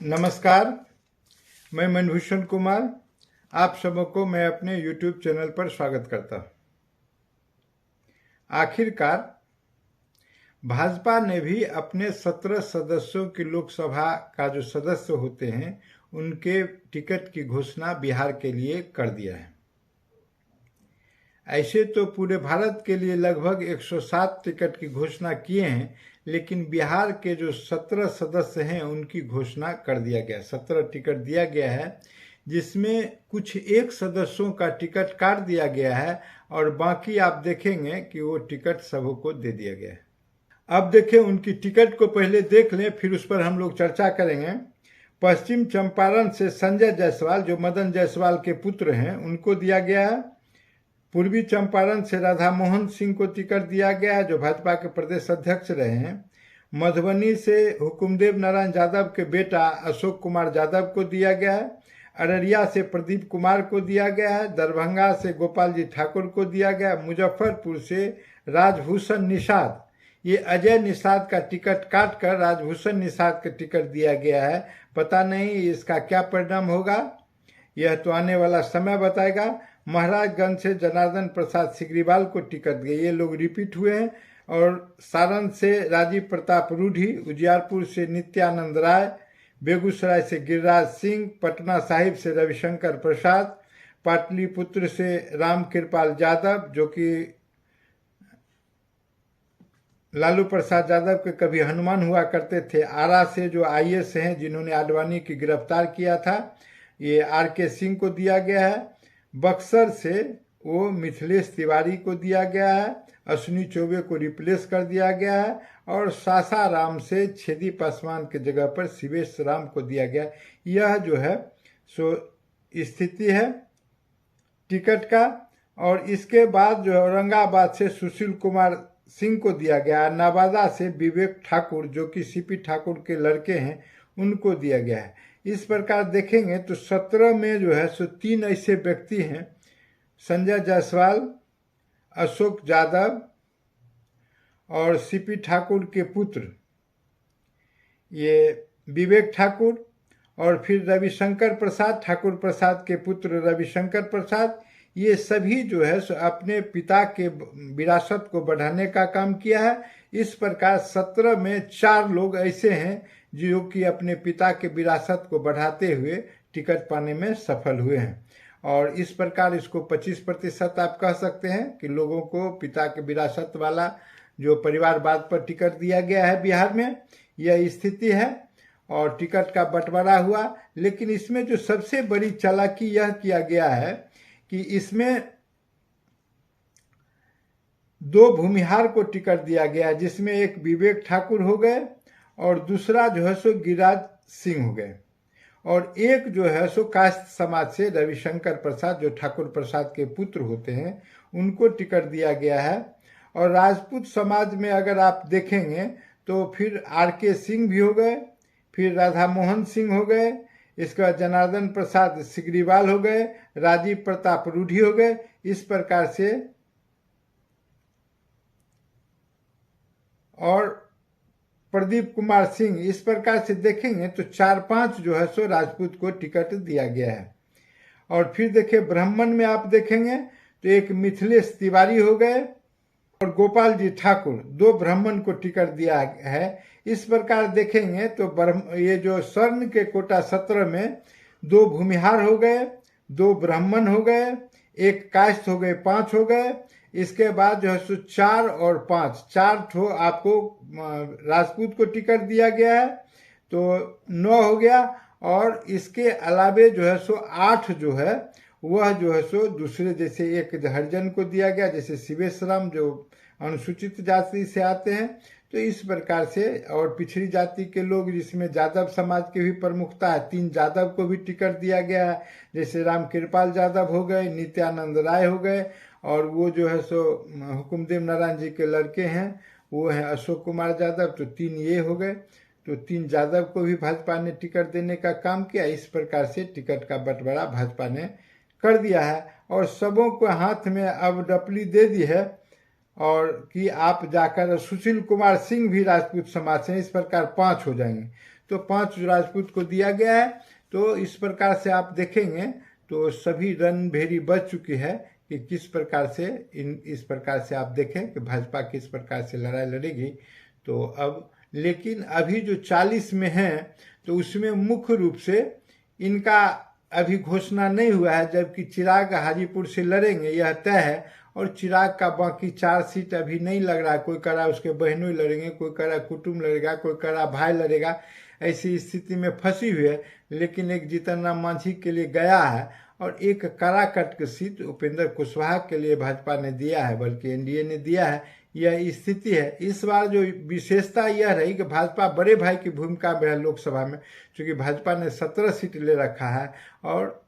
नमस्कार, मैं मनभूषण कुमार। आप सबको मैं अपने YouTube चैनल पर स्वागत करता हूँ। आखिरकार भाजपा ने भी अपने 17 सदस्यों की लोकसभा का जो सदस्य होते हैं उनके टिकट की घोषणा बिहार के लिए कर दिया है। ऐसे तो पूरे भारत के लिए लगभग 107 टिकट की घोषणा किए हैं, लेकिन बिहार के जो 17 सदस्य हैं उनकी घोषणा कर दिया गया। 17 टिकट दिया गया है, जिसमें कुछ एक सदस्यों का टिकट काट दिया गया है और बाकी आप देखेंगे कि वो टिकट सबको दे दिया गया है। अब देखें, उनकी टिकट को पहले देख लें, फिर उस पर हम लोग चर्चा करेंगे। पश्चिम चंपारण से संजय जायसवाल, जो मदन जायसवाल के पुत्र हैं, उनको दिया गया है। पूर्वी चंपारण से राधा मोहन सिंह को टिकट दिया गया है, जो भाजपा के प्रदेश अध्यक्ष रहे हैं। मधुबनी से हुकुमदेव नारायण यादव के बेटा अशोक कुमार यादव को दिया गया है। अररिया से प्रदीप कुमार को दिया गया है। दरभंगा से गोपाल जी ठाकुर को दिया गया। मुजफ्फरपुर से राजभूषण निषाद, ये अजय निषाद का टिकट काट कर राजभूषण निषाद का टिकट दिया गया है। पता नहीं इसका क्या परिणाम होगा, यह तो आने वाला समय बताएगा। महाराजगंज से जनार्दन प्रसाद सिग्रीवाल को टिकट दिए, ये लोग रिपीट हुए हैं। और सारण से राजीव प्रताप रूढ़ी, उजियारपुर से नित्यानंद राय, बेगूसराय से गिरिराज सिंह, पटना साहिब से रविशंकर प्रसाद, पाटलिपुत्र से रामकृपाल यादव, जो कि लालू प्रसाद यादव के कभी हनुमान हुआ करते थे। आरा से जो आईएएस हैं जिन्होंने आडवाणी की गिरफ्तार किया था, ये आरके सिंह को दिया गया है। बक्सर से वो मिथिलेश तिवारी को दिया गया है। अश्विनी चौबे को रिप्लेस कर दिया गया है। और सासाराम से छेदी पासवान के जगह पर शिवेश राम को दिया गया। यह जो है सो स्थिति है टिकट का। और इसके बाद जो है औरंगाबाद से सुशील कुमार सिंह को दिया गया। नवादा से विवेक ठाकुर, जो कि सीपी ठाकुर के लड़के हैं, उनको दिया गया है। इस प्रकार देखेंगे तो 17 में जो है सो 3 ऐसे व्यक्ति हैं, संजय जायसवाल, अशोक यादव और सीपी ठाकुर के पुत्र ये विवेक ठाकुर, और फिर रविशंकर प्रसाद, ठाकुर प्रसाद के पुत्र रविशंकर प्रसाद, ये सभी जो है सो अपने पिता के विरासत को बढ़ाने का काम किया है। इस प्रकार 17 में 4 लोग ऐसे हैं जो कि अपने पिता के विरासत को बढ़ाते हुए टिकट पाने में सफल हुए हैं। और इस प्रकार इसको 25% आप कह सकते हैं कि लोगों को पिता के विरासत वाला जो परिवारवाद पर टिकट दिया गया है बिहार में, यह स्थिति है। और टिकट का बंटवारा हुआ, लेकिन इसमें जो सबसे बड़ी चालाकी यह किया गया है कि इसमें 2 भूमिहार को टिकट दिया गया, जिसमें एक विवेक ठाकुर हो गए और दूसरा जो है सो गिरिराज सिंह हो गए। और एक जो है सो कास्त समाज से रविशंकर प्रसाद, जो ठाकुर प्रसाद के पुत्र होते हैं, उनको टिकट दिया गया है। और राजपूत समाज में अगर आप देखेंगे तो फिर आरके सिंह भी हो गए, फिर राधा मोहन सिंह हो गए, इसके बाद जनार्दन प्रसाद सिग्रीवाल हो गए, राजीव प्रताप रूढ़ी हो गए। इस प्रकार से और प्रदीप कुमार सिंह, इस प्रकार से देखेंगे तो 4-5 जो है सो राजपूत को टिकट दिया गया है। और फिर देखिए ब्राह्मण में आप देखेंगे तो एक मिथिलेश तिवारी हो गए और गोपाल जी ठाकुर, 2 ब्राह्मण को टिकट दिया है। इस प्रकार देखेंगे तो ये जो स्वर्ण के कोटा 17 में 2 भूमिहार हो गए, 2 ब्राह्मण हो गए, एक कायस्थ हो गए, 5 हो गए। इसके बाद जो है सो 4 और 5, 4 ठो आपको राजपूत को टिकट दिया गया है, तो 9 हो गया। और इसके अलावे जो है सो 8 जो है वह जो है सो दूसरे, जैसे एक हरिजन को दिया गया, जैसे शिवेश राम जो अनुसूचित जाति से आते हैं। तो इस प्रकार से और पिछड़ी जाति के लोग, जिसमें यादव समाज की भी प्रमुखता है, 3 यादव को भी टिकट दिया गया है, जैसे रामकृपाल यादव हो गए, नित्यानंद राय हो गए, और वो जो है सो हुकुमदेव नारायण जी के लड़के हैं, वो हैं अशोक कुमार यादव। तो 3 ये हो गए, तो 3 यादव को भी भाजपा ने टिकट देने का काम किया। इस प्रकार से टिकट का बंटवारा भाजपा ने कर दिया है और सबों को हाथ में अब डपली दे दी है। और कि आप जाकर सुशील कुमार सिंह भी राजपूत समाज से, इस प्रकार 5 हो जाएंगे। तो 5 राजपूत को दिया गया है। तो इस प्रकार से आप देखेंगे तो सभी रणभेरी बच चुकी है कि किस प्रकार से इस प्रकार से आप देखें कि भाजपा किस प्रकार से लड़ाई लड़ेगी। तो अब लेकिन अभी जो 40 में है तो उसमें मुख्य रूप से इनका अभी घोषणा नहीं हुआ है, जबकि चिराग हाजीपुर से लड़ेंगे यह तय है। और चिराग का बाकी 4 सीट अभी नहीं लग रहा है। कोई कह रहा है उसके बहनों लड़ेंगे, कोई कह रहा है कुटुंब लड़ेगा, कोई कह रहा भाई लड़ेगा। ऐसी स्थिति में फंसी हुई है। लेकिन एक जीतन राम मांझी के लिए गया है और एक काराकट की सीट उपेंद्र कुशवाहा के लिए भाजपा ने दिया है, बल्कि एनडीए ने दिया है। यह स्थिति है। इस बार जो विशेषता यह रही कि भाजपा बड़े भाई की भूमिका में है लोकसभा में, क्योंकि भाजपा ने 17 सीट ले रखा है। और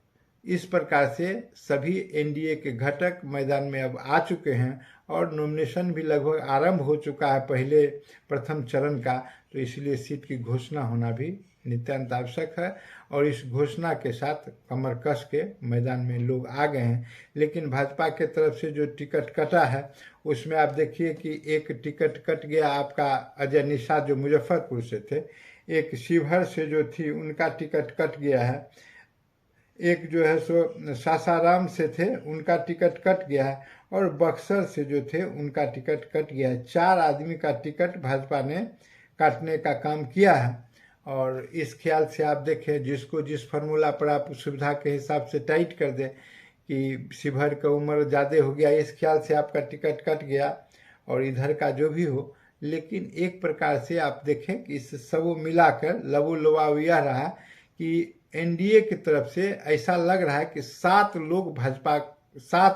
इस प्रकार से सभी एनडीए के घटक मैदान में अब आ चुके हैं और नॉमिनेशन भी लगभग आरंभ हो चुका है प्रथम चरण का। तो इसलिए सीट की घोषणा होना भी नितांत आवश्यक है। और इस घोषणा के साथ कमर कस के मैदान में लोग आ गए हैं। लेकिन भाजपा के तरफ से जो टिकट कटा है उसमें आप देखिए कि एक टिकट कट गया आपका अजय निषाद जो मुजफ्फरपुर से थे, एक शिवहर से जो थी उनका टिकट कट गया है, एक जो है सो सासाराम से थे उनका टिकट कट गया है, और बक्सर से जो थे उनका टिकट कट गया है। 4 आदमी का टिकट भाजपा ने काटने का काम किया है। और इस ख्याल से आप देखें जिसको जिस फार्मूला पर आप सुविधा के हिसाब से टाइट कर दें कि शिवहर का उम्र ज़्यादा हो गया, इस ख्याल से आपका टिकट कट गया और इधर का जो भी हो। लेकिन एक प्रकार से आप देखें कि इस सब मिलाकर लबो लुभाव यह रहा कि एनडीए की तरफ से ऐसा लग रहा है कि 7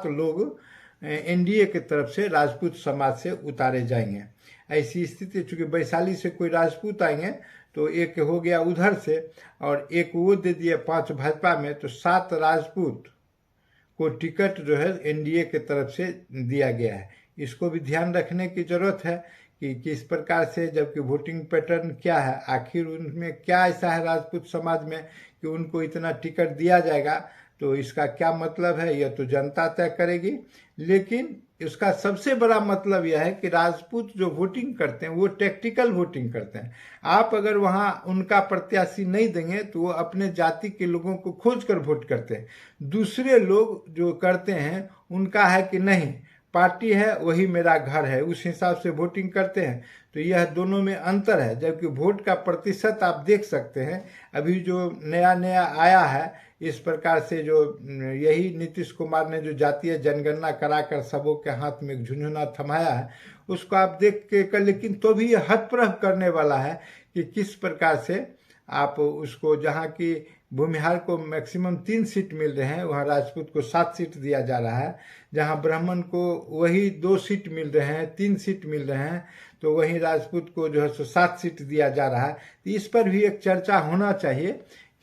लोग एनडीए की तरफ से राजपूत समाज से उतारे जाएंगे। ऐसी स्थिति, चूँकि वैशाली से कोई राजपूत आएंगे तो एक हो गया उधर से और एक वो दे दिए 5 भाजपा में, तो 7 राजपूत को टिकट जो है एनडीए की तरफ से दिया गया है। इसको भी ध्यान रखने की जरूरत है कि किस प्रकार से, जबकि वोटिंग पैटर्न क्या है, आखिर उनमें क्या ऐसा है राजपूत समाज में कि उनको इतना टिकट दिया जाएगा। तो इसका क्या मतलब है यह तो जनता तय करेगी। लेकिन इसका सबसे बड़ा मतलब यह है कि राजपूत जो वोटिंग करते हैं वो टैक्टिकल वोटिंग करते हैं। आप अगर वहाँ उनका प्रत्याशी नहीं देंगे तो वो अपने जाति के लोगों को खोज कर वोट करते हैं। दूसरे लोग जो करते हैं उनका है कि नहीं पार्टी है वही मेरा घर है, उस हिसाब से वोटिंग करते हैं। तो यह दोनों में अंतर है। जबकि वोट का प्रतिशत आप देख सकते हैं अभी जो नया आया है, इस प्रकार से जो यही नीतीश कुमार ने जो जातीय जनगणना कराकर सबों के हाथ में झुंझुना थमाया है उसको आप देख के कर, लेकिन तो भी ये हतप्रभ करने वाला है कि किस प्रकार से आप उसको, जहाँ की भूमिहार को मैक्सिमम 3 सीट मिल रहे हैं वहाँ राजपूत को 7 सीट दिया जा रहा है। जहाँ ब्राह्मण को वही 2 सीट मिल रहे हैं, 3 सीट मिल रहे हैं, तो वहीं राजपूत को जो है सो 7 सीट दिया जा रहा है। तो इस पर भी एक चर्चा होना चाहिए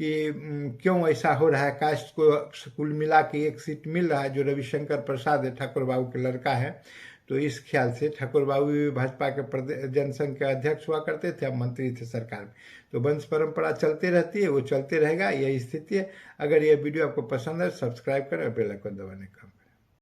कि क्यों ऐसा हो रहा है। कास्ट को कुल मिला के 1 सीट मिल रहा है जो रविशंकर प्रसाद है, ठाकुर बाबू के लड़का है। तो इस ख्याल से ठाकुर बाबू भी भाजपा के जनसंघ के अध्यक्ष हुआ करते थे, अब मंत्री थे सरकार में। तो वंश परंपरा चलते रहती है, वो चलते रहेगा, यही स्थिति है। अगर यह वीडियो आपको पसंद है सब्सक्राइब करें और बेल आइकन दबाने का